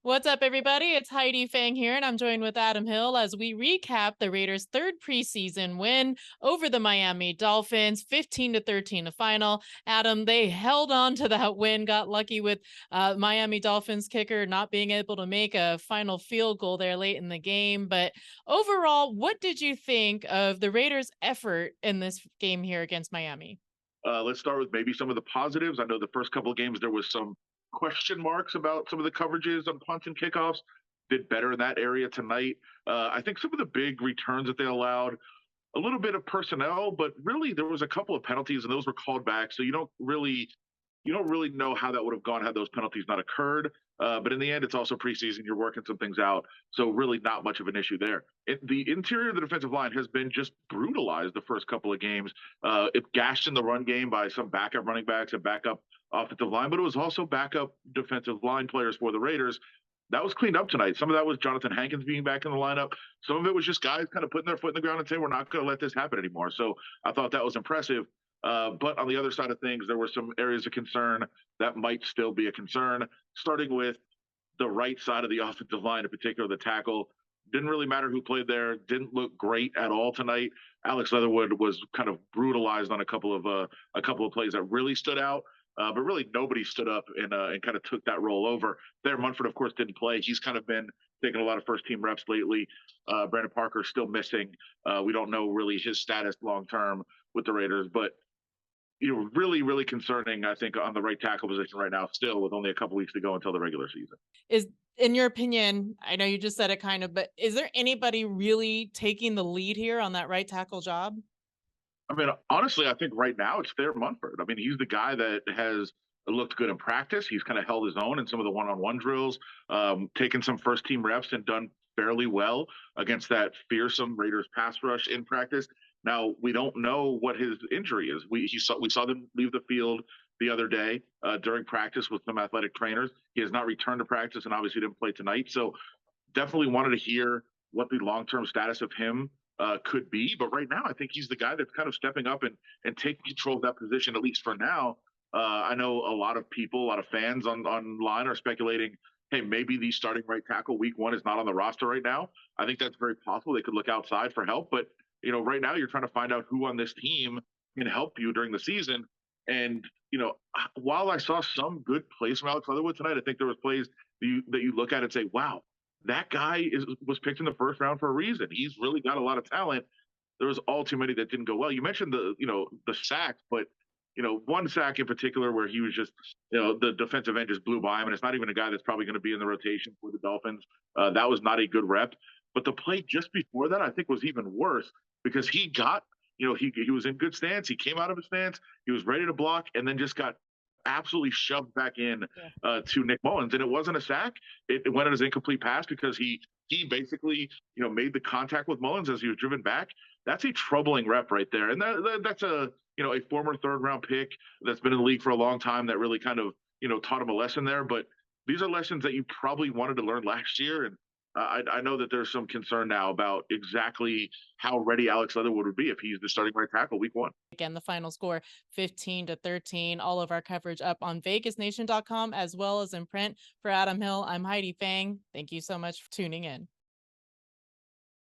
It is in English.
What's up, everybody? It's Heidi Fang here, and I'm joined with Adam Hill as we recap the Raiders' third preseason win over the Miami Dolphins, 15-13 the final. Adam, they held on to that win, got lucky with Miami Dolphins kicker not being able to make a final field goal there late in the game. But overall, what did you think of the Raiders' effort in this game here against Miami? Let's start with maybe some of the positives. I know the first couple of games there was some question marks about some of the coverages on punts and kickoffs. Did better in that area tonight. I think some of the big returns that they allowed, a little bit of personnel, but really there was a couple of penalties and those were called back. So you don't really know how that would have gone had those penalties not occurred. But in the end, it's also preseason. You're working some things out. So really not much of an issue there. The interior of the defensive line has been just brutalized the first couple of games. It gashed in the run game by some backup running backs and backup offensive line, but it was also backup defensive line players for the Raiders. That was cleaned up tonight. Some of that was Jonathan Hankins being back in the lineup. Some of it was just guys kind of putting their foot in the ground and saying, we're not going to let this happen anymore. So I thought that was impressive. But on the other side of things, there were some areas of concern that might still be a concern, starting with the right side of the offensive line, in particular, the tackle. Didn't really matter who played there. Didn't look great at all tonight. Alex Leatherwood was kind of brutalized on a couple of plays that really stood out. But really, nobody stood up and kind of took that role over. There, Munford, of course, didn't play. He's kind of been taking a lot of first team reps lately. Brandon Parker still missing. We don't know really his status long term with the Raiders, but really, really concerning, I think, on the right tackle position right now, still with only a couple weeks to go until the regular season. Is in your opinion, I know you just said it kind of, but is there anybody really taking the lead here on that right tackle job? I mean, honestly, I think right now it's Thayer Munford. I mean, he's the guy that has looked good in practice. He's kind of held his own in some of the one-on-one drills, taken some first-team reps and done fairly well against that fearsome Raiders pass rush in practice. Now we don't know what his injury is. We saw them leave the field the other day during practice with some athletic trainers. He has not returned to practice and obviously didn't play tonight. So definitely wanted to hear what the long-term status of him could be. But right now, I think he's the guy that's kind of stepping up and taking control of that position, at least for now. I know a lot of people, a lot of fans online are speculating, hey, maybe the starting right tackle week one is not on the roster right now. I think that's very possible. They could look outside for help. But, right now you're trying to find out who on this team can help you during the season. And, while I saw some good plays from Alex Leatherwood tonight, I think there was plays that you look at and say, wow, that guy was picked in the first round for a reason. He's really got a lot of talent. There was all too many that didn't go well. You mentioned the sacks, but one sack in particular where he was just the defensive end just blew by him, and it's not even a guy that's probably going to be in the rotation for the Dolphins. That was not a good rep. But the play just before that, I think, was even worse because he got he was in good stance. He came out of his stance. He was ready to block, and then just got absolutely shoved back in to Nick Mullins, and it wasn't a sack. It went as an incomplete pass because he basically made the contact with Mullins as he was driven back. That's a troubling rep right there, and that's a former third round pick that's been in the league for a long time that really kind of taught him a lesson there. But these are lessons that you probably wanted to learn last year, and I know that there's some concern now about exactly how ready Alex Leatherwood would be if he's the starting right tackle week one. Again, the final score 15-13. All of our coverage up on vegasnation.com as well as in print. For Adam Hill, I'm Heidi Fang. Thank you so much for tuning in.